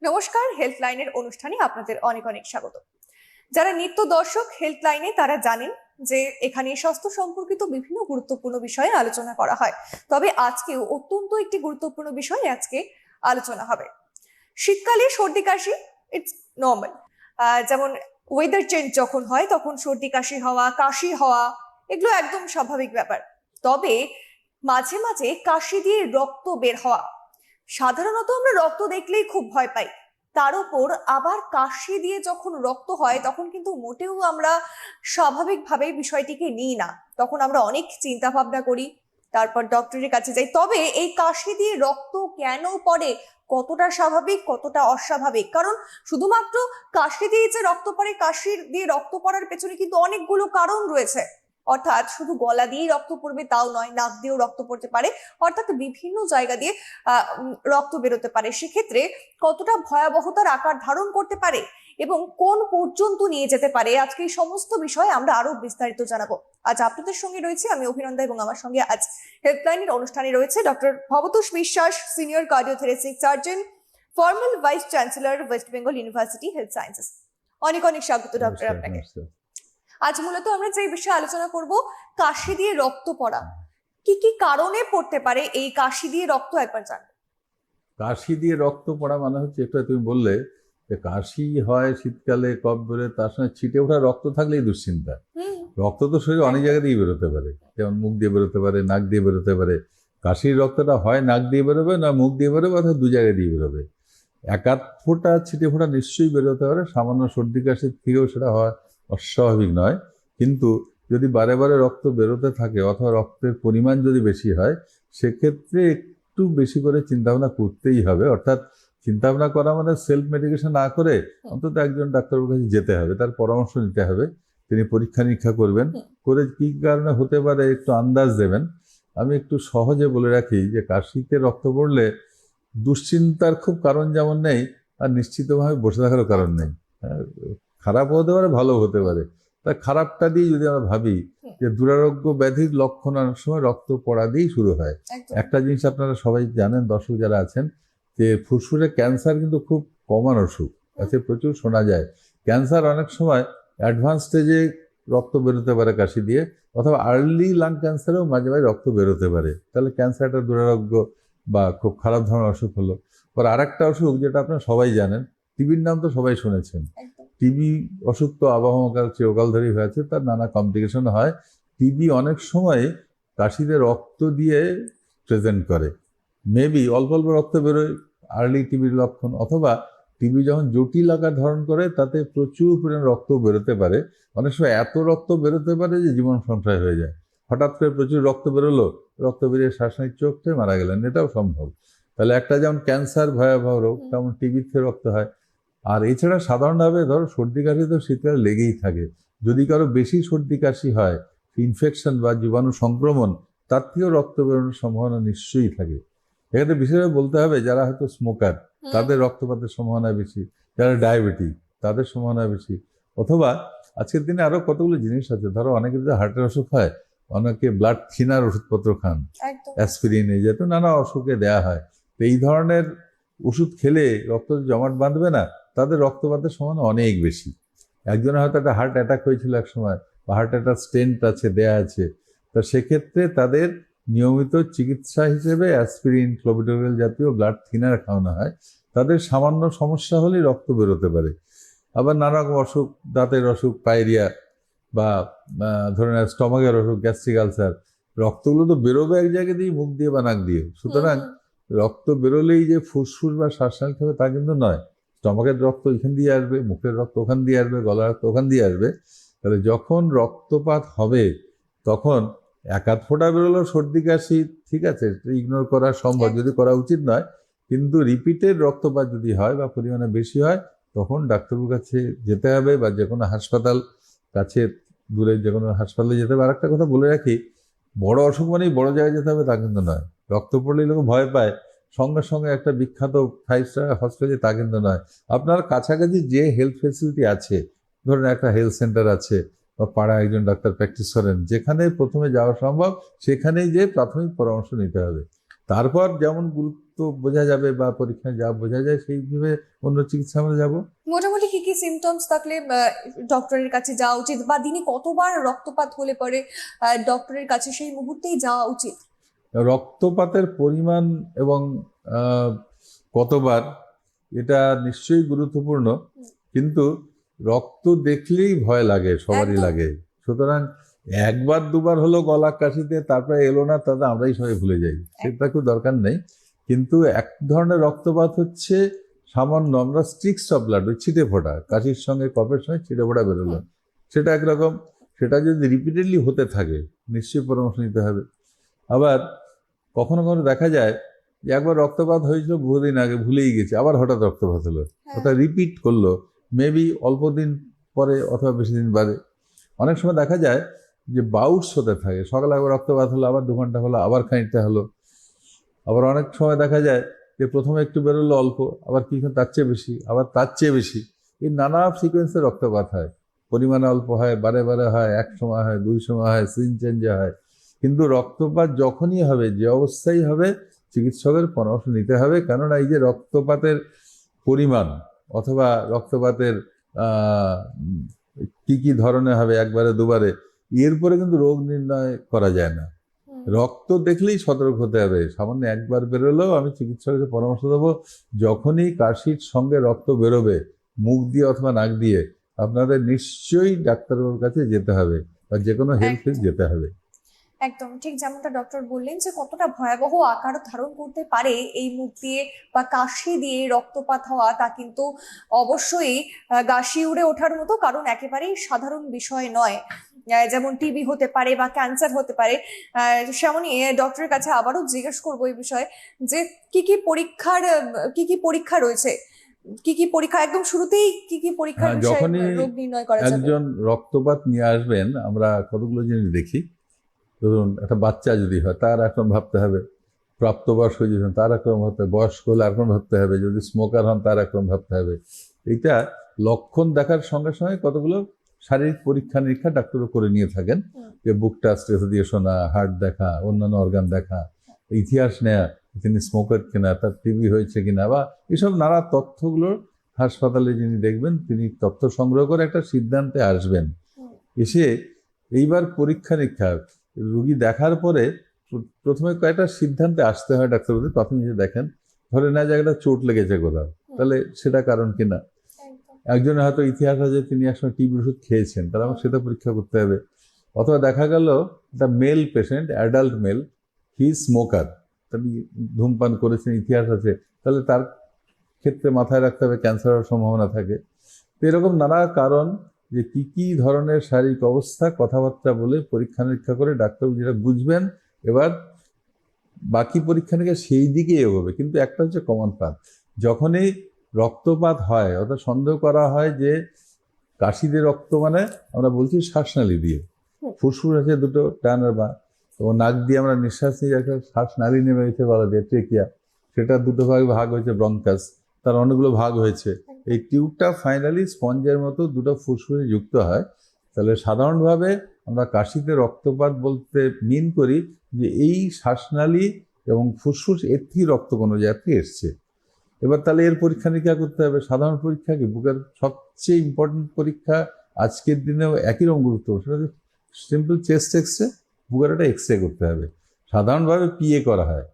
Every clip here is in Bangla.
নমস্কার, হেল্পলাইনের অনুষ্ঠানে আপনাদের অনেক অনেক স্বাগত। যারা নিত্য দর্শক হেল্পলাইনে তারা জানেন যে এখানে স্বাস্থ্য সম্পর্কিত বিভিন্ন গুরুত্বপূর্ণ বিষয়ে আলোচনা করা হয়। তবে আজকেও অত্যন্ত একটি গুরুত্বপূর্ণ বিষয় আজকে আলোচনা হবে। শীতকালে সর্দি কাশি ইটস নর্মাল। যেমন ওয়েদার চেঞ্জ যখন হয় তখন সর্দি কাশি হওয়া এগুলো একদম স্বাভাবিক ব্যাপার। তবে মাঝে মাঝে কাশি দিয়ে রক্ত বের হওয়া, সাধারণত আমরা রক্ত দেখলেই খুব ভয় পাই, তার উপর আবার কাশি দিয়ে যখন রক্ত হয় তখন কিন্তু মোটেও আমরা স্বাভাবিকভাবে বিষয়টিকে নিই না। তখন আমরা অনেক চিন্তা ভাবনা করি, তারপর ডক্টরের কাছে যাই। তবে এই কাশি দিয়ে রক্ত কেন পড়ে, কতটা স্বাভাবিক কতটা অস্বাভাবিক? কারণ শুধুমাত্র কাশি দিয়ে যে রক্ত পড়ে, কাশির দিয়ে রক্ত পড়ার পেছনে কিন্তু অনেকগুলো কারণ রয়েছে। অর্থাৎ শুধু গলা দিয়েই রক্ত পড়বে তাও নয়, নাক দিয়েও রক্ত পড়তে পারে, অর্থাৎ বিভিন্ন জায়গা দিয়ে রক্ত বেরোতে পারে। সেক্ষেত্রে কতটা ভয়াবহতার আকার ধারণ করতে পারে এবং কোন পর্যন্ত নিয়ে যেতে পারে, আজকে এই সমস্ত বিষয়ে আমরা আরো বিস্তারিত জানাবো। আজ আপনাদের সঙ্গে রয়েছে আমি অভিনন্দা এবং আমার সঙ্গে আজ হেল্পলাইনের অনুষ্ঠানে রয়েছে doctor Bhabatosh Biswas, senior cardiothoracic surgeon, formal vice chancellor, West Bengal university health sciences. অনেক অনেক স্বাগত ডক্টর আপনাকে। আজ মূলত আমরা যে বিষয়ে আলোচনা করব, কাশি দিয়ে রক্ত পড়া। কি কি কারণে পড়তে পারে এই কাশি দিয়ে রক্ত, একবার জানবো। কাশি দিয়ে রক্ত পড়া মানে হচ্ছে, এটা তুমি বললে যে কাশি হয় শীতকালে, কফ বেরোয়, তার সঙ্গে ছিটে ওঠা রক্ত থাকলেই দুশ্চিন্তা। রক্ত তো শরীরে অনেক জায়গা দিয়ে বেরোতে পারে, যেমন মুখ দিয়ে বেরোতে পারে, নাক দিয়ে বেরোতে পারে। কাশির রক্তটা হয় নাক দিয়ে বেরোবে, না মুখ দিয়ে বেরোবে, অথবা দু জায়গায় দিয়ে বেরোবে। এক আধ ফোঁটা ছিটে ফোঁটা নিশ্চয়ই বেরোতে পারে, সামান্য সর্দি কাশির থেকেও সেটা হয় অস্বাভাবিক নয়। কিন্তু যদি বারে বারে রক্ত বেরোতে থাকে অথবা রক্তের পরিমাণ যদি বেশি হয়, সেক্ষেত্রে একটু বেশি করে চিন্তাভাবনা করতেই হবে। অর্থাৎ চিন্তাভাবনা করা মানে সেলফ মেডিকেশন না করে অন্তত একজন ডাক্তারের কাছে যেতে হবে, তার পরামর্শ নিতে হবে। তিনি পরীক্ষা নিরীক্ষা করবেন, করে কি কারণে হতে পারে একটু আন্দাজ দেবেন। আমি একটু সহজে বলে রাখি যে কাশিতে রক্ত পড়লে দুশ্চিন্তার খুব কারণ যেমন নেই, আর নিশ্চিতভাবে বসে থাকারও কারণ নেই। খারাপ হতে পারে, ভালো হতে পারে। তা খারাপটা দিয়ে যদি আমরা ভাবি যে দুরারোগ্য ব্যাধির লক্ষণ অনেক সময় রক্ত পড়া দিয়েই শুরু হয়। একটা জিনিস আপনারা সবাই জানেন, দর্শক যারা আছেন, যে ফুসফুসে ক্যান্সার কিন্তু খুব কমন অসুখ আছে, প্রচুর শোনা যায়। ক্যান্সার অনেক সময় অ্যাডভান্স স্টেজে রক্ত বেরোতে পারে কাশি দিয়ে, অথবা আর্লি লাং ক্যান্সারেও মাঝে মাঝে রক্ত বেরোতে পারে। তাহলে ক্যান্সারটা দুরারোগ্য বা খুব খারাপ ধরনের অসুখ হলো। পর আরেকটা অসুখ যেটা আপনারা সবাই জানেন, টিবির নাম তো সবাই শুনেছেন। টিবি অসুখ তো আবহাওয়াকাল চিরকাল ধরেই হয়েছে, তার নানা কমপ্লিকেশন হয়। টিবি অনেক সময় কাশিতে রক্ত দিয়ে প্রেজেন্ট করে। মেবি অল্প অল্প রক্ত বেরোয়, আর্লি টিবির লক্ষণ। অথবা টিবি যখন জটিল আকার ধারণ করে তাতে প্রচুর পরিমাণে রক্ত বেরোতে পারে। অনেক সময় এত রক্ত বেরোতে পারে যে জীবন সংশয় হয়ে যায়। হঠাৎ করে প্রচুর রক্ত বেরোলো, রক্ত বেরিয়ে শ্বাসনালীর চোখ থেকে মারা গেলেন, এটাও সম্ভব। তাহলে একটা যেমন ক্যান্সার ভয়াবহ রোগ, তেমন টিবিতে রক্ত হয়। আর এছাড়া সাধারণভাবে ধরো সর্দি কাশি তো শীতকালে লেগেই থাকে। যদি কারো বেশি সর্দি কাশি হয়, ইনফেকশন বা জীবাণু সংক্রমণ, তার থেকেও রক্ত বেরোনোর সম্ভাবনা নিশ্চয়ই থাকে। এক্ষেত্রে বিশেষভাবে বলতে হবে, যারা হয়তো স্মোকার তাদের রক্তপাতের সম্ভাবনা বেশি, যারা ডায়াবেটিক তাদের সম্ভাবনা বেশি। অথবা আজকের দিনে আরো কতগুলো জিনিস আছে, ধরো অনেকের যদি হার্টের অসুখ হয়, অনেকে ব্লাড থিনার ওষুধপত্র খান, অ্যাসপিরিন, এই জাতীয় নানা অসুখে দেয়া হয়। তো এই ধরনের ওষুধ খেলে রক্ত জমাট বাঁধবে না, তাদের রক্তপাতের সম্ভাবনা অনেক বেশি। একজনের হয়তো একটা হার্ট অ্যাটাক হয়েছিল এক সময়, বা হার্ট অ্যাটাক স্টেন্ট আছে, দেয়া আছে। তো সেক্ষেত্রে তাদের নিয়মিত চিকিৎসা হিসেবে অ্যাসপিরিন, ক্লোবিডোগ্রেল জাতীয় ব্লাড থিনার খাওয়ানো হয়। তাদের সামান্য সমস্যা হলেই রক্ত বেরোতে পারে। আবার নানা রকম অসুখ, দাঁতের অসুখ, পায়রিয়া, বা ধরে নেন স্টমাকের অসুখ, গ্যাস্ট্রিক আলসার, রক্তগুলো তো বেরোবে এক জায়গা দিয়ে, মুখ দিয়ে বা নাক দিয়ে। সুতরাং রক্ত বেরোলেই যে ফুসফুস বা শ্বাসনালী হবে তা কিন্তু নয়। স্টমাকের রক্ত এখান দিয়ে আসবে, মুখের রক্ত ওখান দিয়ে আসবে, গলার রক্ত ওখান দিয়ে আসবে। তাহলে যখন রক্তপাত হবে তখন এক আধ ফোঁটা বেরোলো সর্দি কাশি, ঠিক আছে, ইগনোর করা সম্ভব, যদি করা উচিত নয়। কিন্তু রিপিটেড রক্তপাত যদি হয় বা পরিমাণে বেশি হয়, তখন ডাক্তারের কাছে যেতে হবে, বা যে কোনো হাসপাতাল, কাছে দূরে যে কোনো হাসপাতালে যেতে হবে। আর একটা কথা বলে রাখি, বড় অসুখ মানেই বড় জায়গায় যেতে হবে তা কিন্তু নয়। রক্ত পড়লেই লোক ভয় পায়, সঙ্গে সঙ্গে একটা বিখ্যাত 5 স্টার হসপিটালে, তা কিন্তু নয়। আপনার কাছাকাছি যে হেলথ ফেসিলিটি আছে, ধরুন একটা হেলথ সেন্টার আছে, বা পাড়ায় একজন ডাক্তার প্র্যাকটিস করেন, যেখানে প্রথমে যাওয়া সম্ভব সেখানেই যে প্রাথমিক পরামর্শ নিতে হবে। তারপর যেমন তো বোঝা যাবে বা পরীক্ষায় যা বোঝা যায় সেইভাবে অন্য চিকিৎসা আমরা যাবো। মোটামুটি কি কি সিমটমস থাকলে ডক্টরের কাছে যাওয়া উচিত, বা দিনে কতবার রক্তপাত হলে পরে ডক্টরের কাছে সেই মুহূর্তেই যাওয়া উচিত? রক্তপাতের পরিমাণ এবং আহ, কতবার, এটা নিশ্চয়ই গুরুত্বপূর্ণ, কিন্তু রক্ত দেখলেই ভয় লাগে, সবারই একদম। লাগে। সুতরাং একবার দুবার হলো গলা কাশিতে তারপরে এলো না, তাতে আমরাই সবাই ভুলে যাই, সেটা খুব দরকার নেই। কিন্তু এক ধরনের রক্তপাত হচ্ছে সামান্য, আমরা স্ট্রিক্স অফ ব্লাড, ওই ছিটে ফোটা, কাশির সঙ্গে কফের সঙ্গে ছিটে ফোটা বেরোলো, সেটা একরকম। সেটা যদি রিপিটেডলি হতে থাকে নিশ্চয়ই পরামর্শ নিতে হবে। আবার কখনো কখনো দেখা যায় যে একবার রক্তপাত হয়েছিল বহুদিন আগে, ভুলেই গেছে, আবার হঠাৎ রক্তপাত হলো, ওটা রিপিট করলো, মেবি অল্প দিন পরে অথবা বেশি দিন বাদে। অনেক সময় দেখা যায় যে বাউটস হতে থাকে, সকালে একবার রক্তপাত হলো, আবার 2 ঘন্টা হলো, আবার খানিকটা হলো। আবার অনেক সময় দেখা যায় যে প্রথমে একটু বেরোলো অল্প, আবার কিছুক্ষণ তার চেয়ে বেশি, আবার তার চেয়ে বেশি। এই নানা সিকোয়েন্সে রক্তপাত হয়, পরিমাণে অল্প হয়, বারে বারে হয়, এক সময় হয়, 2 সময় হয়, সিন চেঞ্জে হয়। কিন্তু রক্তপাত যখনই হবে, যে অবস্থায় হবে, চিকিৎসকের পরামর্শ নিতে হবে। কেননা এই যে রক্তপাতের পরিমাণ অথবা রক্তপাতের আহ, কি কি ধরনের হবে, একবারে দুবারে, এরপরে কিন্তু রোগ নির্ণয় করা যায় না। রক্ত দেখলেই সতর্ক হতে হবে। সামান্য একবার বেরোলেও আমি চিকিৎসকের পরামর্শ দেবো, যখনই কাশির সঙ্গে রক্ত বেরোবে মুখ দিয়ে অথবা নাক দিয়ে, আপনাদের নিশ্চয়ই ডাক্তারবাবুর কাছে যেতে হবে বা যে কোনো হেল্প যেতে হবে। একদম ঠিক যেমনটা ডক্টর বললেন যে কতটা ভয়াবহ আকার ধারণ করতে পারে এই মুখ দিয়ে বা কাশি দিয়ে রক্তপাত হওয়া, তা কিন্তু অবশ্যই গা শিউরে ওঠার মতো, কারণ একেবারেই সাধারণ বিষয় নয়। যেমন টিবি হতে পারে বা ক্যান্সার হতে পারে। সেমনই ডক্টরের কাছে আবারও জিজ্ঞেস করবো এই বিষয়ে যে কি কি পরীক্ষা রয়েছে, কি কি পরীক্ষা একদম শুরুতেই কি কি পরীক্ষার হ্যাঁ, বিষয়ে যখনই রোগ নির্ণয় করা যাবে? একজন রক্তপাত নিয়ে আসবেন, আমরা কতগুলো জিনিস দেখি। ধরুন একটা বাচ্চা যদি হয় তার একরকম ভাবতে হবে, প্রাপ্তবয়স্ক যদি হন তার একরকম ভাবতে হবে, বয়স্ক হলে একরকম ভাবতে হবে, যদি স্মোকার হন তার একরকম ভাবতে হবে। এইটা লক্ষণ দেখার সঙ্গে সঙ্গে কতগুলো শারীরিক পরীক্ষা নিরীক্ষা ডাক্তারও করে নিয়ে থাকেন, যে বুকটা স্ট্রেস দিয়ে শোনা, হার্ট দেখা, অন্যান্য অর্গান দেখা, ইতিহাস নেয়া, তিনি স্মোকার কিনা, তার টিবি হয়েছে কিনা, বা এসব নানা তথ্যগুলো হাসপাতালে যিনি দেখবেন তিনি তথ্য সংগ্রহ করে একটা সিদ্ধান্তে আসবেন। এসে এইবার পরীক্ষা নিরীক্ষা রুগী দেখার পরে প্রথমে কয়েকটা সিদ্ধান্তে আসতে হয় ডাক্তারবাবু। প্রথমে যে দেখেন, ধরে নেওয়া যায় একটা চোট লেগেছে কোথাও, তাহলে সেটা কারণ কিনা। একজনের হয়তো ইতিহাস আছে তিনি একসময় টিবি ওষুধ খেয়েছেন, তাহলে আমার সেটা পরীক্ষা করতে হবে। অথবা দেখা গেল একটা মেল পেশেন্ট, অ্যাডাল্ট মেল, হি স্মোকার, তিনি ধূমপান করেছেন, ইতিহাস আছে, তাহলে তার ক্ষেত্রে মাথায় রাখতে হবে ক্যান্সার হওয়ার সম্ভাবনা থাকে। তো এরকম নানা কারণ, যে কি কি ধরনের শারীরিক অবস্থা, কথাবার্তা বলে পরীক্ষা নিরীক্ষা করে ডাক্তারবাবু যেটা বুঝবেন, এবার বাকি পরীক্ষা নিরীক্ষা সেই দিকে এগোবে। কিন্তু একটা হচ্ছে কমন পাথ, যখনই রক্তপাত হয় অর্থাৎ সন্দেহ করা হয় যে কাশিতে রক্ত, মানে আমরা বলছি শ্বাসনালী দিয়ে, ফুসফুস আছে দুটো টানার বা, তো নাক দিয়ে আমরা নিঃশ্বাস নিয়ে একটা শ্বাসনালী নেমে গেছে বলা যায় ট্রেকিয়া, সেটা দুটো ভাগ হয়েছে ব্রঙ্কাস, তার অনেকগুলো ভাগ হয়েছে। এই টিউবটা ফাইনালি স্পঞ্জের মতো দুটো ফুসফুসে যুক্ত হয়। তাহলে সাধারণভাবে আমরা কাশিতে রক্তপাত বলতে মিন করি যে এই শ্বাসনালী এবং ফুসফুস এর থেকে রক্ত কোনো জায়গা থেকে এসছে। এবার তাহলে এর পরীক্ষা নিরীক্ষা করতে হবে। সাধারণ পরীক্ষা কি, বুকের সবচেয়ে ইম্পর্টেন্ট পরীক্ষা আজকের দিনেও একই রকম গুরুত্ব, সেটা হচ্ছে সিম্পল চেস্ট এক্স রে, বুকের একটা এক্স রে করতে হবে। সাধারণভাবে পিএ করা হয়,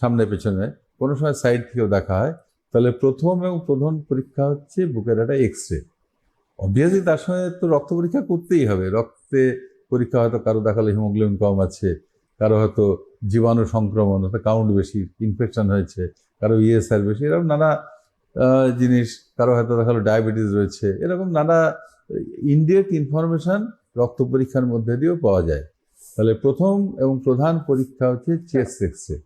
সামনে পেছনে, কোনো সময় সাইড থেকেও দেখা হয়। তাহলে প্রথম এবং প্রধান পরীক্ষা হচ্ছে বুকের একটা এক্স রে। অবভিয়াসলি তার সঙ্গে তো রক্ত পরীক্ষা করতেই হবে। রক্তে পরীক্ষা হয়তো কারো দেখালো হিমোগ্লোবিন কম আছে, কারো হয়তো জীবাণু সংক্রমণ অর্থাৎ কাউন্ট বেশি, ইনফেকশন হয়েছে, কারো ইএসআর বেশি, এরকম নানা জিনিস, কারো হয়তো দেখালো ডায়াবেটিস রয়েছে, এরকম নানা ইনডিরেক্ট ইনফরমেশন রক্ত পরীক্ষার মধ্যে দিয়েও পাওয়া যায়। তাহলে প্রথম এবং প্রধান পরীক্ষা হচ্ছে চেস্ট এক্স-রে।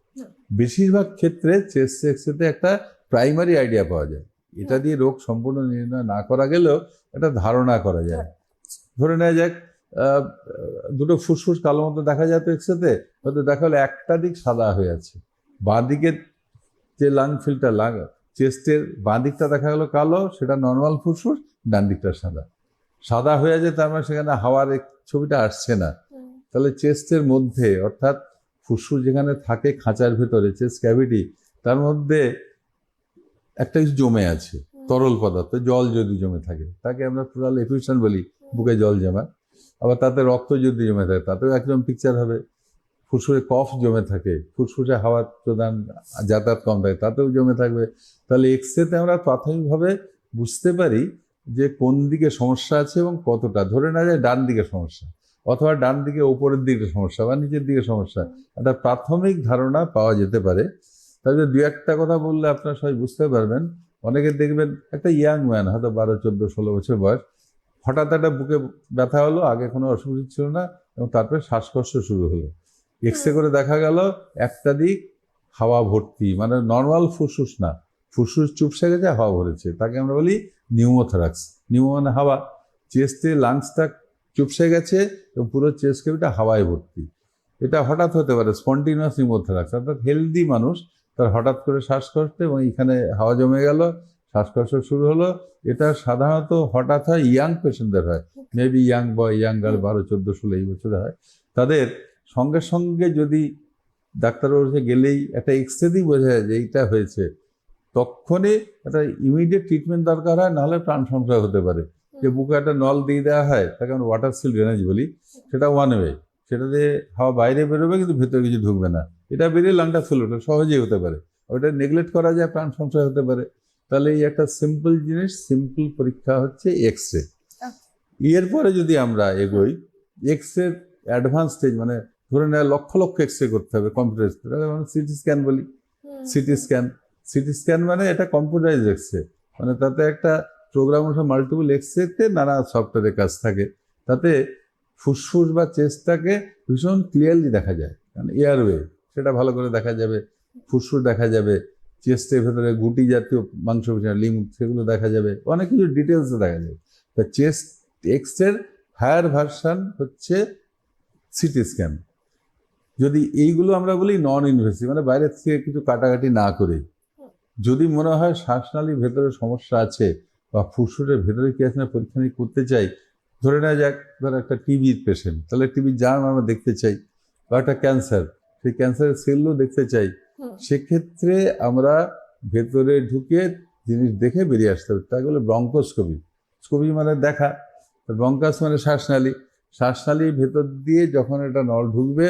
বেশিরভাগ ক্ষেত্রে চেস্ট এক্স-রেতে একটা প্রাইমারি আইডিয়া পাওয়া যায়, এটা দিয়ে রোগ সম্পূর্ণ নির্ণয় না করা গেলেও একটা ধারণা করা যায়। ধরে নেওয়া যাক দুটো ফুসফুস কালো মতো দেখা যায় তো এক্স-রেতে, হয়তো দেখা হলো একটা দিক সাদা হয়ে আছে, বাঁ দিকের যে লাং ফিল্টার, চেস্টের বাঁ দিকটা দেখা গেলো কালো, সেটা নর্মাল ফুসফুস, ডান দিকটা সাদা। সাদা হয়ে যায় তার মানে সেখানে হাওয়ার ছবিটা আসছে না। তাহলে চেস্টের মধ্যে অর্থাৎ ফুসফুস যেখানে থাকে খাঁচার ভেতরে, চেস্ট ক্যাভিটি, তার মধ্যে একটা কিছু জমে আছে, তরল পদার্থ, জল যদি জমে থাকে তাকে আমরা প্লুরাল এফিউশন বলি, বুকে জল জমা। আবার তাতে রক্ত যদি জমে থাকে তাতেও একদম পিকচার হবে। ফুসফুসে কফ জমে থাকে, ফুসফুসে হাওয়ার প্রদান যাতায়াত কম থাকে, তাতেও জমে থাকবে। তাহলে এক্সরেতে আমরা প্রাথমিকভাবে বুঝতে পারি যে কোন দিকে সমস্যা আছে এবং কতটা। ধরে না যায় ডান দিকে সমস্যা, অথবা ডান দিকে উপরের দিকে সমস্যা বা নিচের দিকে সমস্যা, একটা প্রাথমিক ধারণা পাওয়া যেতে পারে। তাহলে দু একটা কথা বললে আপনারা সবাই বুঝতে পারবেন। অনেকে দেখবেন একটা ইয়াং ম্যান, হয়তো 12, 14, 16 বছর বয়স, হঠাৎ একটা বুকে ব্যথা হলো, আগে কোনো অসুবিধা ছিল না, এবং তারপরে শ্বাসকষ্ট শুরু হলো। এক্সরে করে দেখা গেল একটা দিক হাওয়া ভর্তি, মানে নর্মাল ফুসফুস না, ফুসফুস চুপসে গেছে, হাওয়া ভরেছে, তাকে আমরা বলি নিউমোথরাক্স। নিউমো মানে হাওয়া, চেস্টে লাংসটা চুপসে গেছে এবং পুরো চেস্ট ক্যাভিটিটা হাওয়ায় ভর্তি। এটা হঠাৎ হতে পারে, স্পন্টিনিয়াস নিউমোথরাক্স, অর্থাৎ হেলদি মানুষ, তার হঠাৎ করে শ্বাসকষ্ট এবং এখানে হাওয়া জমে গেল, শ্বাসকষ্ট শুরু হলো। এটা সাধারণত হঠাৎ হয়, ইয়াং পেশেন্টদের হয়, মেবি ইয়াং বয়, ইয়াং গার্ল, 12, 14, 16 এই বছরে হয়। তাদের সঙ্গে সঙ্গে যদি ডাক্তারবাবুর গেলেই একটা এক্সরেতেই বোঝা যায় যে এইটা হয়েছে, তখনই একটা ইমিডিয়েট ট্রিটমেন্ট দরকার হয়, নাহলে প্রাণ সংশয় হতে পারে। যে বুকে একটা নল দিয়ে দেওয়া হয়, তাকে আমরা ওয়াটার সিল ড্রেনেজ বলি, সেটা ওয়ান ওয়ে, সেটা দিয়ে হাওয়া বাইরে বেরোবে কিন্তু ভেতরে কিছু ঢুকবে না, এটা বেরিয়ে লাংটা ফুল ওঠে, সহজেই হতে পারে। ওটা নেগলেক্ট করা যায়, প্রাণ সংশয় হতে পারে। তাহলে এই একটা সিম্পল জিনিস, সিম্পল পরীক্ষা হচ্ছে এক্সরে। এরপরে যদি আমরা এগোই, এক্সরে অ্যাডভান্স স্টেজ, মানে ধরে নেওয়া লক্ষ লক্ষ এক্সরে করতে হবে কম্পিউটার, সিটি স্ক্যান বলি। সিটি স্ক্যান মানে এটা কম্পিউটারাইজ এক্সরে, মানে তাতে একটা প্রোগ্রাম অনুসারে মাল্টিপল এক্সরেতে নানা সফটওয়্যারের কাজ থাকে। তাতে ফুসফুস বা চেস্টটাকে ভীষণ ক্লিয়ারলি দেখা যায়, কারণ এয়ারওয়ে সেটা ভালো করে দেখা যাবে, ফুসফুস দেখা যাবে, চেস্টের ভেতরে গুটি জাতীয় মাংস, লিম্ফ, সেগুলো দেখা যাবে, অনেক কিছু ডিটেলসে দেখা যাবে। তা চেস্ট এক্সরের হায়ার ভার্সান হচ্ছে সিটি স্ক্যান। যদি এইগুলো আমরা বলি নন ইনভেসিভ, মানে বাইরের থেকে কিছু কাটাকাটি না করে, যদি মনে হয় শ্বাসনালীর ভেতরে সমস্যা আছে বা ফুসফুসের ভেতরে কি আছে না পরীক্ষা নিরীক্ষা করতে চাই, ধরে নেওয়া যাক ধর একটা টিবির পেশেন্ট, তাহলে টিবির জার্ম আমরা দেখতে চাই, বা একটা ক্যান্সার, সেই ক্যান্সারের সেলও দেখতে চাই, সেক্ষেত্রে আমরা ভেতরে ঢুকে জিনিস দেখে বেরিয়ে আসতে হবে, তাকে বলে ব্রঙ্কোস্কোপি। স্কোপি মানে দেখা, ব্রঙ্কাস মানে শ্বাসনালী, শ্বাসনালীর ভেতর দিয়ে যখন এটা নল ঢুকবে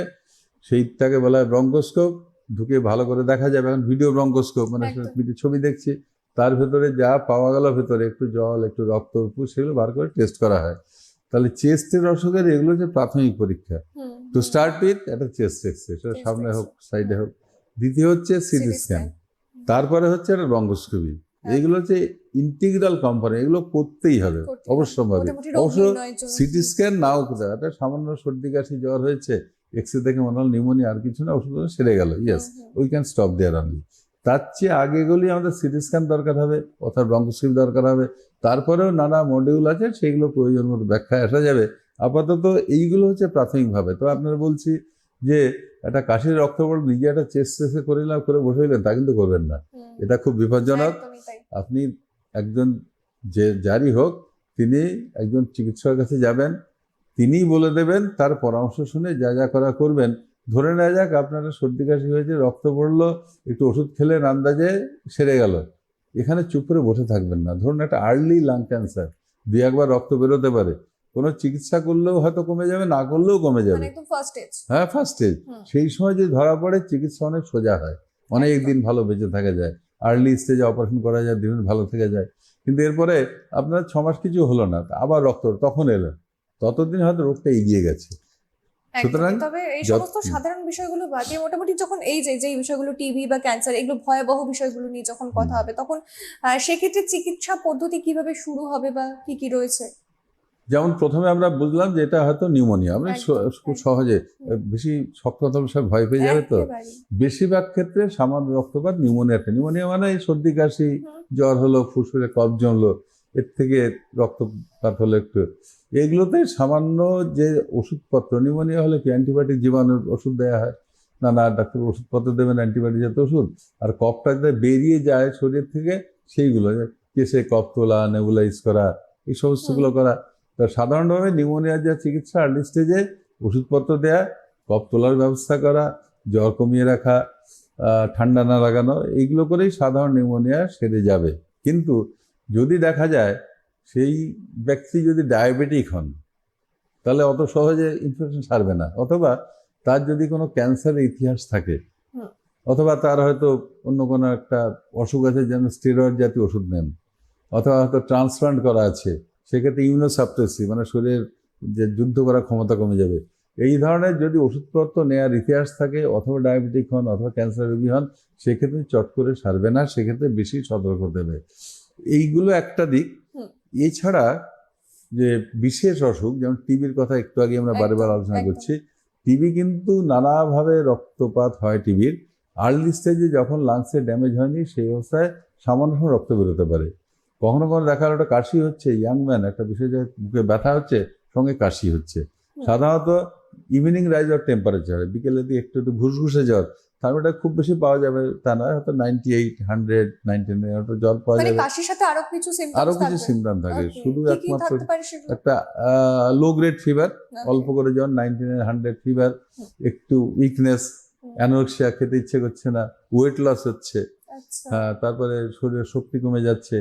সেইটাকে বলা হয় ব্রঙ্কোস্কোপ। ঢুকে ভালো করে দেখা যাবে, এখন ভিডিও ব্রঙ্কোস্কোপ, মানে ছবি দেখছি, তার ভেতরে যা পাওয়া গেল, ভেতরে একটু জল, একটু রক্ত, সেগুলো বার করে টেস্ট করা হয়। তাহলে চেস্টের অসুখের এগুলো হচ্ছে প্রাথমিক পরীক্ষা। তো স্টার্ট উইথ একটা চেস্ট এক্সরে, সেটা সামনে হোক সাইডে হোক। দ্বিতীয় হচ্ছে সিটি স্ক্যান, তারপরে হচ্ছে একটা ব্রঙ্কোস্কোপি। এইগুলো হচ্ছে ইন্টিগ্রাল কম্পোনেন্ট, এগুলো করতেই হবে অবশ্যম্ভাবী। অবশ্য সিটি স্ক্যান নাও কোথায়, একটা সামান্য সর্দি কাশি জ্বর হয়েছে, এক্সরে দেখে মনে হল নিউমোনিয়া, আর কিছু না, ওষুধ সেরে গেল, yes, we can stop there only. তার চেয়ে আগে গেলেই আমাদের সিটি স্ক্যান দরকার হবে, অর্থাৎ ব্রঙ্কোস্কোপি দরকার হবে। তারপরেও নানা মডিউল আছে, সেইগুলো প্রয়োজন মতো ব্যাখ্যায় আসা যাবে। আপাতত এইগুলো হচ্ছে প্রাথমিকভাবে। তো আপনারা বলছি যে একটা কাশির রক্ত পড়ল, নিজে একটা চেস্ট টেস্ট করিলাম, করে বসে হইলেন, তা কিন্তু করবেন না, এটা খুব বিপজ্জনক। আপনি একজন যে যারই হোক, তিনি একজন চিকিৎসকের কাছে যাবেন, তিনিই বলে দেবেন, তার পরামর্শ শুনে যা যা করা করবেন। ধরে নেওয়া যাক আপনার সর্দি কাশি হয়েছে, রক্ত পড়লো, একটু ওষুধ খেলেন, আন্দাজে সেরে গেল, এখানে চুপ করে বসে থাকবেন না। ধরুন একটা আর্লি লাং ক্যান্সার, 2-1 রক্ত বেরোতে পারে, কোনো চিকিৎসা করলেও হয়তো কমে যাবে, না করলেও কমে যাবে, হ্যাঁ ফার্স্ট স্টেজ। সেই সময় যদি ধরা পড়ে, চিকিৎসা অনেক সোজা হয়, অনেক দিন ভালো বেঁচে থাকা যায়। আর্লি স্টেজে অপারেশন করা যায়, দিন ভালো থেকে যায়। কিন্তু এরপরে আপনার 6 মাস কিছু হলো না, আবার রক্ত তখন এলো, ততদিন হয়তো রোগটা এগিয়ে গেছে। সুতরাং তবে এই সমস্ত সাধারণ বিষয়গুলো বাদে মোটামুটি যখন এই যে বিষয়গুলো টিবি বা ক্যান্সার, এগুলো ভয়াবহ বিষয়গুলো নিয়ে যখন কথা হবে, তখন সেক্ষেত্রে চিকিৎসা পদ্ধতি কিভাবে শুরু হবে বা কি কি রয়েছে? যেমন প্রথমে আমরা বুঝলাম যে এটা হয়তো নিউমোনিয়া, আমরা খুব সহজে, বেশি শক্ত সব ভয় পেয়ে যাবে। তো বেশিরভাগ ক্ষেত্রে সামান্য রক্তপাত নিউমোনিয়া মানে এই সর্দি কাশি, জ্বর হলো, ফুসফুসে কফ জমলো, এর থেকে রক্তপাত হলো একটু, এগুলোতে সামান্য যে ওষুধপত্র, নিউমোনিয়া হলে কি অ্যান্টিবায়োটিক, জীবাণুর ওষুধ দেওয়া হয়, নানা ডাক্তার ওষুধপত্র দেবেন, অ্যান্টিবায়োটিক জাতীয় ওষুধ। আর কফটা যাতে বেরিয়ে যায় শরীর থেকে, সেইগুলো কেসে কফ তোলা, নেবুলাইজ করা, এই সমস্তগুলো করা। তো সাধারণভাবে নিউমোনিয়ার যা চিকিৎসা, আর্লি স্টেজে ওষুধপত্র দেয়া, কফ তোলার ব্যবস্থা করা, জ্বর কমিয়ে রাখা, ঠান্ডা না লাগানো, এইগুলো করেই সাধারণ নিউমোনিয়া সেরে যাবে। কিন্তু যদি দেখা যায় সেই ব্যক্তি যদি ডায়াবেটিক হন, তাহলে অত সহজে ইনফেকশন সারবে না। অথবা তার যদি কোনো ক্যান্সারের ইতিহাস থাকে, হুম। অথবা তার হয়তো অন্য কোনো একটা অসুখ আছে, যেন স্টেরয়েড জাতীয় ওষুধ নেন, অথবা হয়তো ট্রান্সপ্লান্ট করা আছে, সেক্ষেত্রে ইমিউনোসাপ্রেসিভ, মানে শরীরের যে যুদ্ধ করার ক্ষমতা কমে যাবে, এই ধরনের যদি ওষুধপত্র নেওয়ার ইতিহাস থাকে, অথবা ডায়াবেটিক হন, অথবা ক্যান্সার রোগী হন, সেক্ষেত্রে চট করে সারবে না, সেক্ষেত্রে বেশি সতর্ক হতে হবে। এইগুলো একটা দিক। হুম। এছাড়া যে বিশেষ অসুখ, যেমন টিবির কথা একটু আগে আমরা বারবার একদম, আলোচনা একদম। করছি, টিবি কিন্তু নানাভাবে রক্তপাত হয়। টিবির আর্লি স্টেজে যখন লাংসে ড্যামেজ হয়নি, সেই অবস্থায় সামান্য সময় রক্ত বেরোতে পারে। কখনো কখনো দেখা গেল একটা কাশি হচ্ছে, ইয়াং ম্যান একটা বিশেষ জায়গায় বুকে ব্যথা হচ্ছে, সঙ্গে কাশি হচ্ছে। হুম। সাধারণত ইভিনিং রাইজ অফ টেম্পারেচার, বিকেলে দিয়ে একটু একটু ঘুষঘুষে জ্বর, থার্মোমিটার খুব বেশি পাওয়া যাবে তা নয়, হয়তো 98, 100, 99 হয়তো জ্বর পাওয়া মানে যাবে। কাশির সাথে আরো কিছু সিম্পটমস আরো কিছু থাকবে? সিমটম থাকে, ওকে, শুধু কি কি একমাত্র থাকতে পারে সেগুলো? একটা লো গ্রেড ফিভার, Okay. অল্প করে যেমন 99, 100 ফিভার, হুম। একটু উইকনেস, হুম। অ্যানোরেক্সিয়া, খেতে ইচ্ছে করছে না, ওয়েট লস হচ্ছে, আচ্ছা। হ্যাঁ, তারপরে শরীরের শক্তি কমে যাচ্ছে।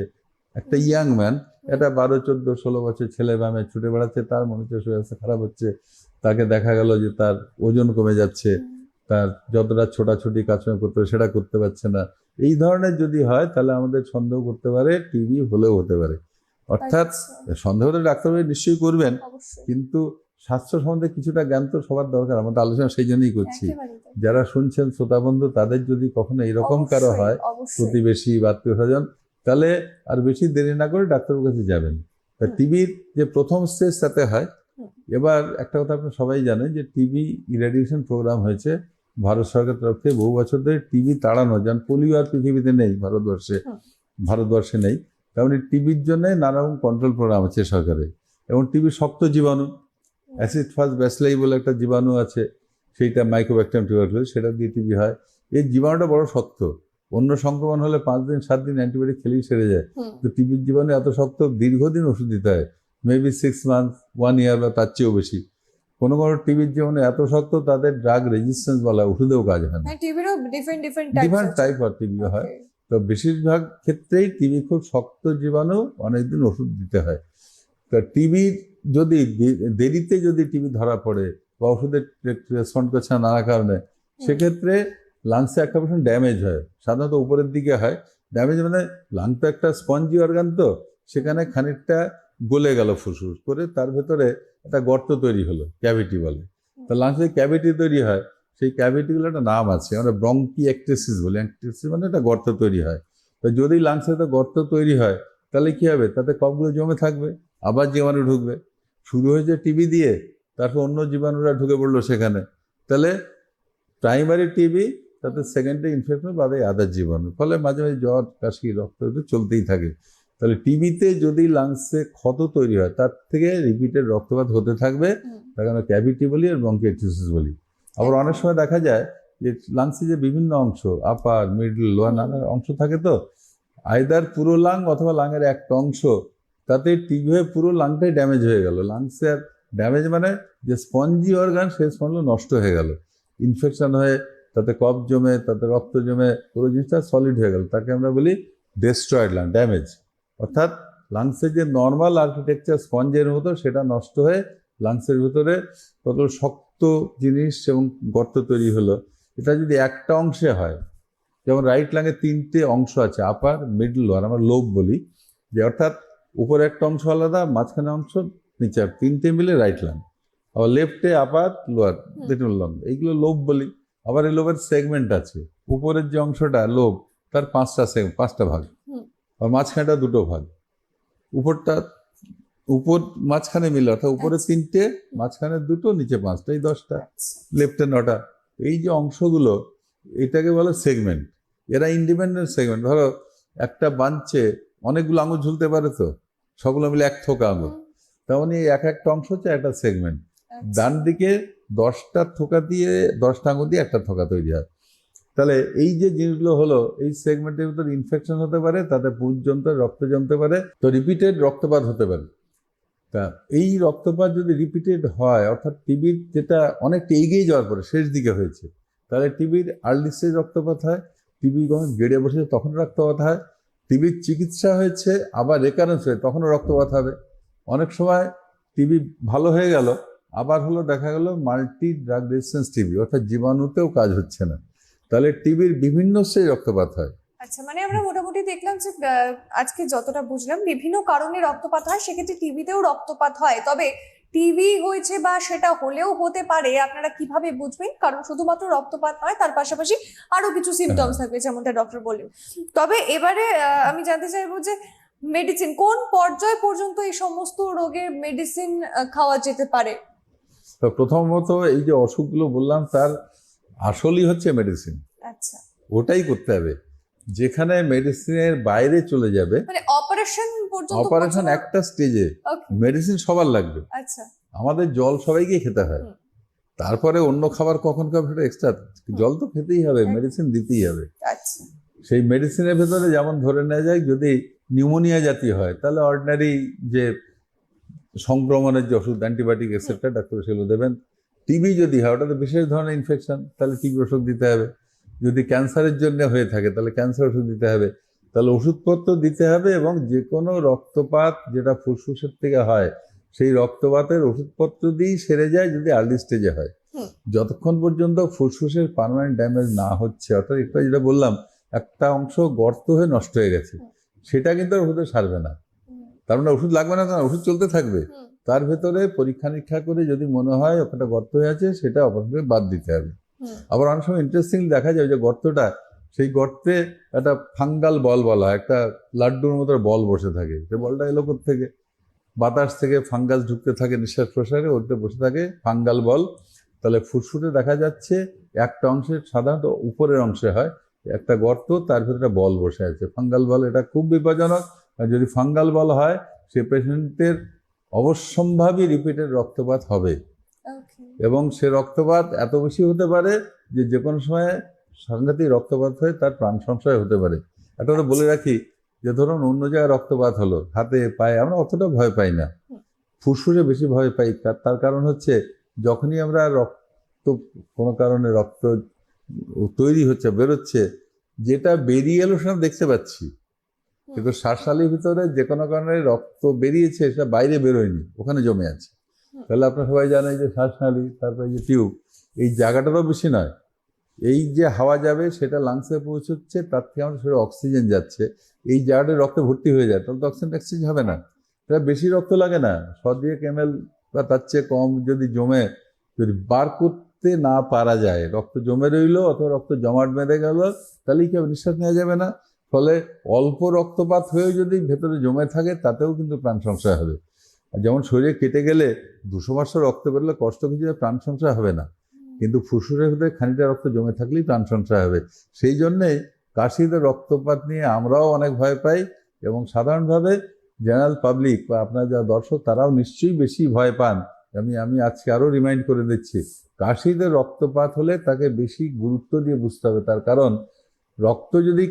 একটা হুম। ইয়াং ম্যান, হুম। এটা 12, 14, 16 বছর ছেলে বামে ছুটে বেড়াচ্ছে, তার মনে হচ্ছে শরীর স্বাস্থ্য খারাপ হচ্ছে, তাকে দেখা গেল যে তার ওজন কমে যাচ্ছে, হুম। তার যতটা ছোটাছুটি কাজকর্ম করতে হবে সেটা করতে পারছে না। এই ধরনের যদি হয়, তাহলে আমাদের সন্দেহ করতে পারে টিবি হলেও হতে পারে। অর্থাৎ আচ্ছা, সন্দেহ তো ডাক্তারবাবু নিশ্চয়ই করবেন, অবশ্যই। কিন্তু স্বাস্থ্য সম্বন্ধে কিছুটা জ্ঞান তো সবার দরকার। আমাদের আলোচনা সেই জন্যই করছি। একেবারেই তাই। যারা শুনছেন শ্রোতাবন্ধু, তাদের যদি কখনো এরকম কারো অবশ্যই, হয়, অবশ্যই। প্রতিবেশী বা আত্মীয় স্বজন, তাহলে আর বেশি দেরি না করে ডাক্তারের কাছে যাবেন। তা হুম। টিবির যে প্রথম স্টেজ তাতে হয়। হুম। এবার একটা কথা আপনারা সবাই জানেন যে টিবি ইরাডিয়েশন প্রোগ্রাম হয়েছে ভারত সরকারের তরফ থেকে বহু বছর ধরে। টিবি তাড়ানো, যেমন পোলিও আর পৃথিবীতে নেই, হুম। ভারতবর্ষে নেই, তেমনি টিবির জন্য নানা রকম কন্ট্রোল প্রোগ্রাম আছে সরকারের। এবং টিবির শক্ত জীবাণু, অ্যাসিড ফাস্ট ব্যাসিলাই বলে একটা জীবাণু আছে, সেইটা মাইক্রোব্যাকটেরিয়াম টিউবারকুলোসিস, সেটা দিয়ে টিবি হয়। এই জীবাণুটা বড় শক্ত, অন্য সংক্রমণ হলে 5 দিন 7 দিন অ্যান্টিবায়োটিক খেলেই সেরে যায়, হুম। তো টিবির জীবাণু এত শক্ত, দীর্ঘদিন ওষুধ দিতে হয়, মেবি 6 মান্থ, 1 ইয়ার বা তার চেয়েও বেশি। কোনো কোনো টিবির জীবাণু এত শক্ত, তাদের ড্রাগ রেজিস্ট্যান্স বলা হয়, ওষুধেও কাজ হয় না। হ্যাঁ, টিভিরও ডিফারেন্ট ডিফারেন্ট টাইপস ডিফারেন্ট আছে। টাইপ অফ টিবি হয়। ওকে। তো বেশিরভাগ ক্ষেত্রেই টিবি খুব শক্ত জীবাণু, অনেকদিন ওষুধ দিতে হয়। তো টিবি যদি দেরিতে যদি টিবি ধরা পড়ে বা ওষুধের রেসপন্ড করছে না নানা কারণে, সেক্ষেত্রে লাংসে একটা পার্সেন্ট ড্যামেজ হয়, সাধারণত উপরের দিকে হয়। ড্যামেজ মানে লাং তো একটা স্পঞ্জি অর্গান, তো সেখানে খানিকটা গলে গেল ফুসফুস করে, তার ভেতরে একটা গর্ত তৈরি হলো, ক্যাভিটি বলে। তো লাংসে ক্যাভিটি তৈরি হয়, সেই ক্যাভিটিগুলো একটা নাম আছে, আমরা ব্রঙ্কিএক্টেসিস বলি। অ্যাক্টেসিস মানে একটা গর্ত তৈরি হয়। তো যদি লাংসে তো গর্ত তৈরি হয়, তাহলে কি হবে, তাতে কফগুলো জমে থাকবে, আবার জীবাণু ঢুকবে। শুরু হয়েছে টিবি দিয়ে, তারপর অন্য জীবাণুরা ঢুকে পড়লো সেখানে, তাহলে প্রাইমারি টিবি, তাতে সেকেন্ডারি ইনফেকশন বাদে আদার জীবাণু, ফলে মাঝে মাঝে জ্বর, কাশি, রক্ত চলতেই থাকে। তাহলে টিবিতে যদি লাংসে ক্ষত তৈরি হয়, তার থেকে রিপিটেড রক্তপাত হতে থাকবে, হুম। তার কারণে ক্যাভিটি বলি আর ব্রঙ্কিওএক্টেসিস বলি। আবার অনেক সময় দেখা যায় যে লাংসে যে বিভিন্ন অংশ, আপার, মিডল, লোয়ার, নানা অংশ থাকে, তো আইদার পুরো লাং অথবা লাংয়ের একটা অংশ, তাতে টিবি হয়ে পুরো লাংটাই ড্যামেজ হয়ে গেল। লাংসের ড্যামেজ মানে যে স্পঞ্জি অর্গান, সেই স্পঞ্জ নষ্ট হয়ে গেল, ইনফেকশন হয়ে তাতে কফ জমে, তাতে রক্ত জমে, পুরো জিনিসটা সলিড হয়ে গেল, তাকে আমরা বলি ডেস্ট্রয়েড লাং, ড্যামেজ। অর্থাৎ লাংসের যে নর্মাল আর্কিটেকচার স্পঞ্জের মতো, সেটা নষ্ট হয়ে লাংসের ভিতরে কত শক্ত জিনিস এবং গর্ত তৈরি হলো। এটা যদি একটা অংশে হয়, যেমন রাইট লাংয়ের 3টে অংশ আছে, আপার, মিডল, লোয়ার, আমরা লোব বলি, যে অর্থাৎ উপরে একটা অংশ আলাদা, মাঝখানে অংশ, নিচে, 3টে মিলে রাইট লাং। আবার লেফটে আপার, লোয়ার, লিটল লং, এইগুলো লোব বলি। আবার এই লোবের সেগমেন্ট আছে, উপরের যে অংশটা লোব, তার 5টা ভাগ, আর মাঝখানেটা 2টো ভাগ, উপরটা উপর মাঝখানে মিলে, অর্থাৎ উপরে 3টে, মাঝখানে 2টো, নিচে 5টা, এই 10টা, লেফটে 9টা। এই যে অংশগুলো, এটাকে বলে সেগমেন্ট। এরা ইন্ডিপেন্ডেন্ট সেগমেন্ট। ধরো একটা বাঞ্চে অনেকগুলো আঙুর ঝুলতে পারে, তো সবগুলো মিলে এক থোকা আঙুর, তেমনি এক একটা অংশ হচ্ছে একটা সেগমেন্ট। ডান দিকে 10টা থোকা দিয়ে, 10টা আঙুর দিয়ে একটা থোকা তৈরি হয়। তাহলে এই যে জিনিসগুলো হলো, এই সেগমেন্টের ভিতর ইনফেকশন হতে পারে, তাতে পুঁজ জমতে, রক্ত জমতে পারে, তো রিপিটেড রক্তপাত হতে পারে। তা এই রক্তপাত যদি রিপিটেড হয়, অর্থাৎ টিবির যেটা অনেকটা এগিয়ে যাওয়ার পরে শেষ দিকে হয়েছে, তা তাহলে টিবির আর্লি স্টেজ রক্তপাত হয়, টিবি যখন বেড়ে বসেছে তখন রক্তপাত হয়, টিবির চিকিৎসা হয়েছে আবার রেকারেন্স হয়ে তখনও রক্তপাত হবে। অনেক সময় টিবি ভালো হয়ে গেল, আবার হলো দেখা গেল মাল্টি ড্রাগ রেজিস্ট্যান্স টিবি, অর্থাৎ জীবাণুতেও কাজ হচ্ছে না। তাহলে টিবির বিভিন্ন স্টেজ রক্তপাত হয়। আচ্ছা, মানে আমরা মোটামুটি দেখলাম যে আজকে যতটা বুঝলাম বিভিন্ন কারণে রক্তপাত হয়, সেক্ষেত্রে টিবিতেও রক্তপাত হয়। তবে টিবি হয়েছে বা সেটা হলেও হতে পারে, আপনারা কিভাবে বুঝবেন? কারণ শুধুমাত্র রক্তপাত নয়, তার পাশাপাশি আরো কিছু সিমটমস থাকবে, যেমনটা ডক্টর বললেন। তবে এবারে আমি জানতে চাইবো যে মেডিসিন কোন পর্যায় পর্যন্ত এই সমস্ত রোগের মেডিসিন খাওয়া যেতে পারে? তো প্রথমত এই যে অসুখগুলো বললাম তার আসলই হচ্ছে মেডিসিন, আচ্ছা, ওটাই করতে হবে। যেখানে মেডিসিনের বাইরে চলে যাবে, মানে অপারেশন পর্যন্ত অপারেশন একটা স্টেজে, ওকে, মেডিসিন সবার লাগবে। আচ্ছা, আমাদের জল সবাইকে খেতে হয়, হুম। তারপরে অন্য খাবার কখন খাবে সেটা এক্সট্রা, জল তো খেতেই হবে, একদম। মেডিসিন দিতেই হবে। আচ্ছা, সেই মেডিসিনের ভেতরে যেমন ধরে নেওয়া যায় যদি নিউমোনিয়া জাতীয় হয় তাহলে অর্ডিনারি যে সংক্রমণের যে ওষুধ অ্যান্টিবায়োটিক এক্সেট্রা ডাক্তার সেগুলো দেবেন। টিবি যদি হয় ওটা তো বিশেষ ধরনের ইনফেকশন, তাহলে টিবি ওষুধ দিতে হবে। যদি ক্যান্সারের জন্য হয়ে থাকে তাহলে ক্যান্সার ওষুধ দিতে হবে। তাহলে ওষুধপত্র দিতে হবে, এবং যে কোনো রক্তপাত যেটা ফুসফুসের থেকে হয় সেই রক্তপাতের ওষুধপত্র দিয়েই সেরে যায় যদি আর্লি স্টেজে হয়। হুম। যতক্ষণ পর্যন্ত ফুসফুসের পার্মানেন্ট ড্যামেজ না হচ্ছে, অর্থাৎ একটা যেটা বললাম একটা অংশ গর্ত হয়ে নষ্ট হয়ে গেছে, সেটা কিন্তু আর ওষুধে সারবে না। তার মানে ওষুধ লাগবে না, ওষুধ চলতে থাকবে। তার ভেতরে পরীক্ষা নিরীক্ষা করে যদি মনে হয় ওখানে গর্ত হয়ে আছে সেটা অপারেশন বাদ দিতে হবে। আবার অনেক সময় ইন্টারেস্টিং দেখা যায় যে গর্তটা, সেই গর্তে একটা ফাঙ্গাল বল বলা হয়, একটা লাড্ডুর মতো বল বসে থাকে। সে বলটা এলো থেকে বাতাস থেকে ফাঙ্গাস ঢুকতে থাকে নিঃশ্বাস প্রশ্বাসে, ওতে বসে থাকে ফাঙ্গাল বল। তাহলে ফুসফুসে দেখা যাচ্ছে একটা অংশে, সাধারণত উপরের অংশে হয় একটা গর্ত, তার ভেতরে বল বসে আছে ফাঙ্গাল বল। এটা খুব বিপজ্জনক। আর যদি ফাঙ্গাল বল হয় সে পেশেন্টের অবশ্যম্ভাবী রিপিটেড রক্তপাত হবে, এবং সে রক্তপাত এত বেশি হতে পারে যে যে কোনো সময় সাংঘাতিক রক্তপাত হয়ে তার প্রাণ সংশয় হতে পারে। এটা তো বলে রাখি যে ধরুন অন্য জায়গায় রক্তপাত হলো হাতে পায়ে, আমরা অতটা ভয় পাই না, ফুসফুসে বেশি ভয় পাই। তার কারণ হচ্ছে যখনই আমরা রক্ত কোনো কারণে রক্ত তৈরি হচ্ছে, বেরোচ্ছে, যেটা বেরিয়ে এলো সেটা দেখতে পাচ্ছি, কিন্তু শ্বাসনালীর ভিতরে যে কোনো কারণে রক্ত বেরিয়েছে সেটা বাইরে বেরোয়নি, ওখানে জমে আছে। তাহলে আপনারা সবাই জানেন যে শ্বাসনালী, তারপরে যে টিউব, এই জায়গাটারও বেশি নয়। এই যে হাওয়া যাবে সেটা লাংসে পৌঁছচ্ছে, তার থেকে আমাদের শরীরে অক্সিজেন যাচ্ছে, এই জায়গাটা রক্তে ভর্তি হয়ে যায়, তাহলে তো অক্সিজেন এক্সচেঞ্জ হবে না। এটা বেশি রক্ত লাগে না, 100 ml বা তার চেয়ে কম যদি জমে, যদি বার করতে না পারা যায়, রক্ত জমে রইলো অথবা রক্ত জমাট বেঁধে গেল, তাহলেই কি নিঃশ্বাস নেওয়া যাবে না। ফলে অল্প রক্তপাত হয়েও যদি ভেতরে জমে থাকে তাতেও কিন্তু প্রাণ সংশয় হবে। আর যেমন শরীরে কেটে গেলে 200-500 রক্ত বেরোলে কষ্ট কিছু, প্রাণ সংশয় হবে না, কিন্তু ফুসফুসের ভিতরে খানিকটা রক্ত জমে থাকলেই প্রাণ সংশয় হবে। সেই জন্যেই কাশিতে রক্তপাত নিয়ে আমরাও অনেক ভয় পাই, এবং সাধারণভাবে জেনারেল পাবলিক বা আপনার যারা দর্শক তারাও নিশ্চয়ই বেশি ভয় পান। আমি আজকে আরও রিমাইন্ড করে দিচ্ছি, কাশিতে রক্তপাত হলে তাকে বেশি গুরুত্ব দিয়ে বুঝতে হবে। তার কারণ রক্ত যদি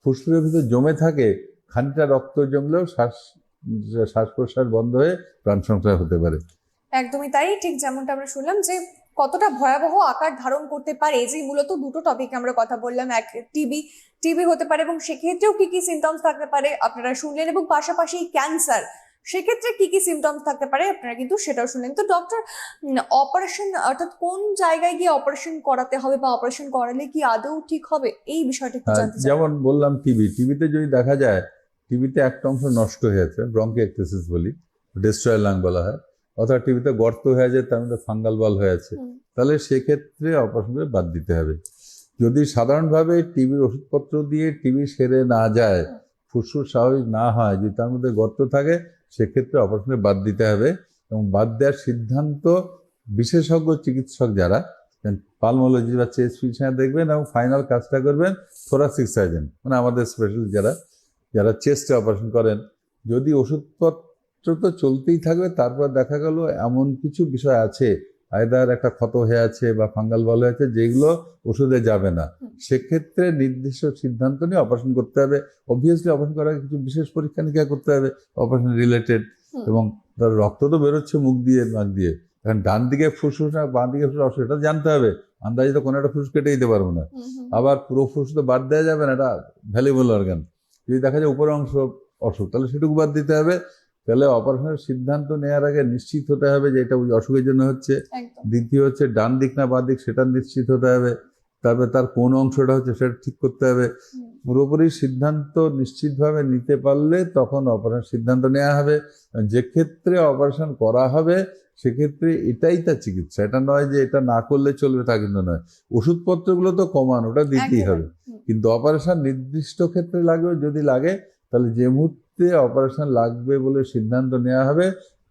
ফুসফুসের ভিতরে জমে থাকে, খানিকটা রক্ত জমলেও শ্বাস প্রশ্বাস বন্ধ হয়ে প্রাণ সংশয় হতে পারে। একদমই তাই, ঠিক যেমনটা আমরা শুনলাম যে কতটা ভয়াবহ আকার ধারণ করতে পারে। যে মূলত দুটো টপিক আমরা কথা বললাম, এক টিবি হতে পারে এবং সেক্ষেত্রেও কি কি সিমটমস থাকতে পারে আপনারা শুনলেন, এবং পাশাপাশি ক্যান্সার সেক্ষেত্রে কি কি সিমটমস থাকতে পারে আপনারা কিন্তু সেটাও শুনলেন। তো ডক্টর, অপারেশন অর্থাৎ কোন জায়গায় গিয়ে অপারেশন করাতে হবে বা অপারেশন করালে কি আদৌ ঠিক হবে, এই বিষয়টা একটু জানতে চাই। যেমন বললাম টিবিতে যদি দেখা যায় টিবিতে একটা অংশ নষ্ট হয়ে আছে, ব্রঙ্কিওএক্টাসিস বলি, ডেস্ট্রয় লাং বলা হয়, অথবা টিবিতে গর্ত হয়ে যায়, তার মধ্যে ফাঙ্গাল বল হয়ে আছে, তাহলে সেক্ষেত্রে অপারেশন করে বাদ দিতে হবে। যদি সাধারণভাবে টিবির ওষুধপত্র দিয়ে টিবি সেরে না যায়, ফুসফুস স্বাভাবিক না হয়, যদি তার মধ্যে গর্ত থাকে, সেক্ষেত্রে অপারেশন করে বাদ দিতে হবে। এবং বাদ দেওয়ার সিদ্ধান্ত বিশেষজ্ঞ চিকিৎসক যারা পালমোলজি বা চেস্ট ফিজিশিয়ান দেখবেন, এবং ফাইনাল কাজটা করবেন থোরাসিক সার্জন, মানে আমাদের স্পেশাল যারা চেস্টে অপারেশন করেন। যদি ওষুধপত্র তো চলতেই থাকবে, তারপর দেখা গেল এমন কিছু বিষয় আছে, আয়দার একটা ক্ষত হয়ে আছে বা ফাঙ্গাল বল হয়ে আছে, যেগুলো ওষুধে যাবে না, সেক্ষেত্রে নির্দিষ্ট সিদ্ধান্ত নিয়ে অপারেশন করতে হবে। অবভিয়াসলি অপারেশন করার কিছু বিশেষ পরীক্ষা নিরীক্ষা করতে হবে অপারেশন রিলেটেড, এবং রক্ত তো বেরোচ্ছে মুখ দিয়ে নাক দিয়ে, এখন ডান দিকে ফুসফুস না বাঁ দিকে ফুসফুস সেটা জানতে হবে। আন্দাজে তো কোনো একটা ফুস কেটে দিতে পারবো না। আবার পুরো ফুস তো বাদ দেওয়া যাবে না, এটা ভ্যালুয়েবল অর্গান। যদি দেখা যায় উপরের অংশ অসুখ, তাহলে সেটুকু বাদ দিতে হবে। তাহলে অপারেশনের সিদ্ধান্ত নেওয়ার আগে নিশ্চিত হতে হবে যে এটা ওই অসুখের জন্য হচ্ছে। একদম। দ্বিতীয় হচ্ছে ডান দিক না বাঁ দিক সেটা নিশ্চিত হতে হবে। তারপরে তার কোন অংশটা হচ্ছে সেটা ঠিক করতে হবে। পুরোপুরি সিদ্ধান্ত নিশ্চিতভাবে নিতে পারলে তখন অপারেশন সিদ্ধান্ত নেওয়া হবে। যে ক্ষেত্রে অপারেশন করা হবে সেক্ষেত্রে এটাই তার চিকিৎসা। এটা নয় যে এটা না করলে চলবে, তা কিন্তু নয়। ওষুধপত্রগুলো তো কমান, ওটা দিতেই হবে, কিন্তু অপারেশন নির্দিষ্ট ক্ষেত্রে লাগবে। যদি লাগে তাহলে যে মুহূর্তে অপারেশন লাগবে বলে সিদ্ধান্ত নেওয়া হবে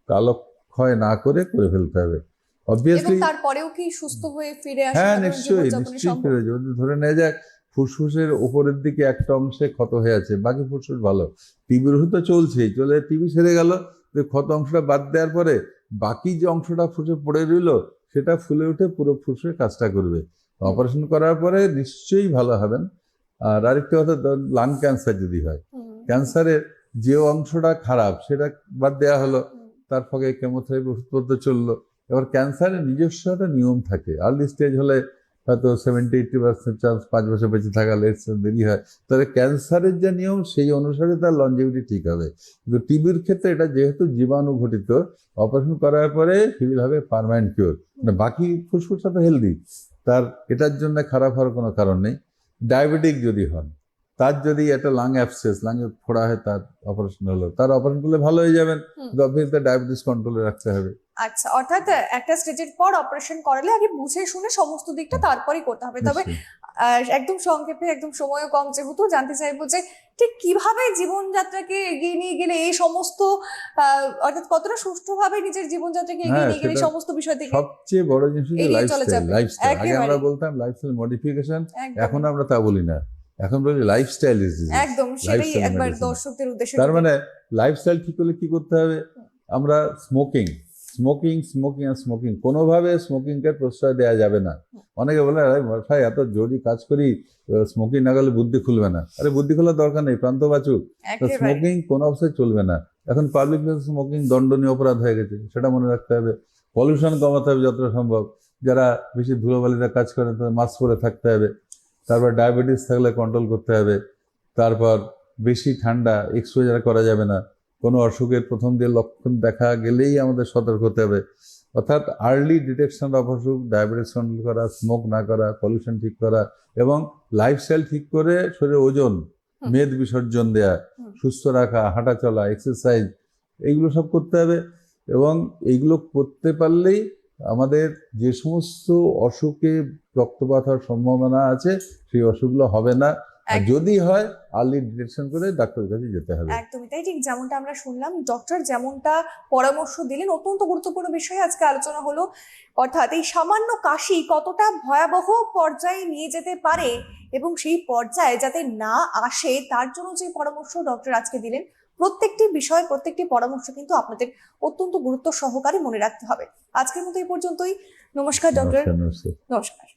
কালক্ষয় না করে ফেলতে হবে। অবভিয়াসলি তারপরেও কি সুস্থ হয়ে ফিরে আসা হ্যাঁ, সাধারণ নিশ্চয়ই জীবনযাপনে নিশ্চয়ই সম্ভব? ফিরে যাবে। যদি ধরে নেওয়া যাক ফুসফুসের উপরের দিকে একটা অংশে ক্ষত হয়ে আছে, বাকি ফুসফুস ভালো, টিবির ওষুধ তো চলছেই, চলে টিবি সেরে গেল, ক্ষত অংশটা বাদ দেওয়ার পরে বাকি যে অংশটা ফুসে পড়ে রইলো সেটা ফুলে উঠে পুরো ফুসফুসে কাজটা করবে। অপারেশন করার পরে নিশ্চয়ই ভালো হবেন। আর আরেকটা কথা, লাং ক্যান্সার যদি হয়, ক্যান্সারের যে অংশটা খারাপ সেটা বাদ দেওয়া হলো, তার ফলে কেমোথেরাপি ওষুধপত্র চললো। এবার ক্যান্সারের নিজস্ব একটা নিয়ম থাকে। আর্লি স্টেজ হলে হয়তো 70-80% চান্স 5 বছর বেঁচে থাকা, লেট দেরি হয়। তাহলে ক্যান্সারের যে নিয়ম সেই অনুসারে তার লনজিভিটি ঠিক হবে। কিন্তু টিবির ক্ষেত্রে এটা যেহেতু জীবাণু ঘটিত, অপারেশন করার পরে he will have a permanent cure. মানে বাকি ফুসফুসটা তো হেলদি, তার এটার জন্য খারাপ হওয়ার কোনো কারণ নেই। ডায়াবেটিক যদি হন, তার যদি একটা লাং অ্যাবসেস, লাঙে ফোড়া হয়, তার অপারেশন হলো, তার অপারেশন করলে ভালো হয়ে যাবেন। অবভিয়াসলি ডায়াবেটিস কন্ট্রোলে রাখতে হবে। আচ্ছা, অর্থাৎ একটা স্টেজের পর অপারেশন করালে আগে বুঝে শুনে সমস্ত দিকটা তারপরেই করতে হবে। তবে একদম সংক্ষেপে, একদম সময়ও কম যেহেতু, জানতে চাইবো যে ঠিক কিভাবে জীবনযাত্রাকে এগিয়ে নিয়ে গেলে এই সমস্ত অর্থাৎ কতটা সুষ্ঠুভাবে নিজের জীবনযাত্রাকে এগিয়ে নিয়ে গেলে এই সমস্ত বিষয় থেকে সবচেয়ে বড় জিনিস হচ্ছে এড়িয়ে চলা লাইফস্টাইল। যাবে। লাইফস্টাইল আগে আমরা একেবারেই। বলতাম লাইফস্টাইল মডিফিকেশন, একদম। এখন আমরা তা বলি না, এখন বলি লাইফস্টাইল ইজ ডিজিজ। একদম সেটাই একবার দর্শকদের উদ্দেশ্যে তার মানে লাইফস্টাইল ঠিক করলে কি করতে হবে? আমরা স্মোকিং আর স্মোকিং, কোনোভাবে স্মোকিংকে প্রশ্রয় দেওয়া যাবে না। অনেকে বলে আরে ভাই এত জরুরি কাজ করি, স্মোকিং না করলে বুদ্ধি খুলবে না। আরে বুদ্ধি খোলার দরকার নেই, প্রান্ত বাঁচুক। স্মোকিং কোনো অবস্থায় চলবে না। এখন পাবলিক প্লেসে স্মোকিং দণ্ডনীয় অপরাধ হয়ে গেছে, সেটা মনে রাখতে হবে। পলিউশন কমাতে হবে যতটা সম্ভব। যারা বেশি ধুলোবালিতে কাজ করেন তাদের মাস্ক পরে থাকতে হবে। তারপর ডায়াবেটিস থাকলে কন্ট্রোল করতে হবে। তারপর বেশি ঠান্ডা এক্সপোজার করা যাবে না। কোনো অসুখের প্রথম দিয়ে লক্ষণ দেখা গেলেই আমাদের সতর্ক হতে হবে। অর্থাৎ আর্লি ডিটেকশন অফ অসুখ, ডায়াবেটিস কন্ট্রোল করা, স্মোক না করা, পলিউশন ঠিক করা এবং লাইফস্টাইল ঠিক করে শরীরে ওজন, মেদ বিসর্জন দেয়া, সুস্থ রাখা, হাঁটা চলা, এক্সারসাইজ, এইগুলো সব করতে হবে। এবং এইগুলো করতে পারলেই আমাদের যে সমস্ত অসুখে রক্তপাত হওয়ার সম্ভাবনা আছে সেই অসুখগুলো হবে না। যদি হয় আর্লি ডিটেকশন করে ডাক্তারের কাছে যেতে হবে। একদমই তাই। ঠিক যেমনটা আমরা শুনলাম, ডক্টর যেমনটা পরামর্শ দিলেন, অত্যন্ত গুরুত্বপূর্ণ বিষয়ে আজকে আলোচনা হলো। অর্থাৎ এই সামান্য কাশি কতটা ভয়াবহ পর্যায়ে নিয়ে যেতে পারে এবং সেই পর্যায়ে যাতে না আসে তার জন্য যে পরামর্শ ডক্টর আজকে দিলেন, প্রত্যেকটি বিষয়, প্রত্যেকটি পরামর্শ কিন্তু আপনাদের অত্যন্ত গুরুত্ব সহকারে মনে রাখতে হবে। আজকের মতো এই পর্যন্তই। নমস্কার ডক্টর। নমস্কার। নমস্কার।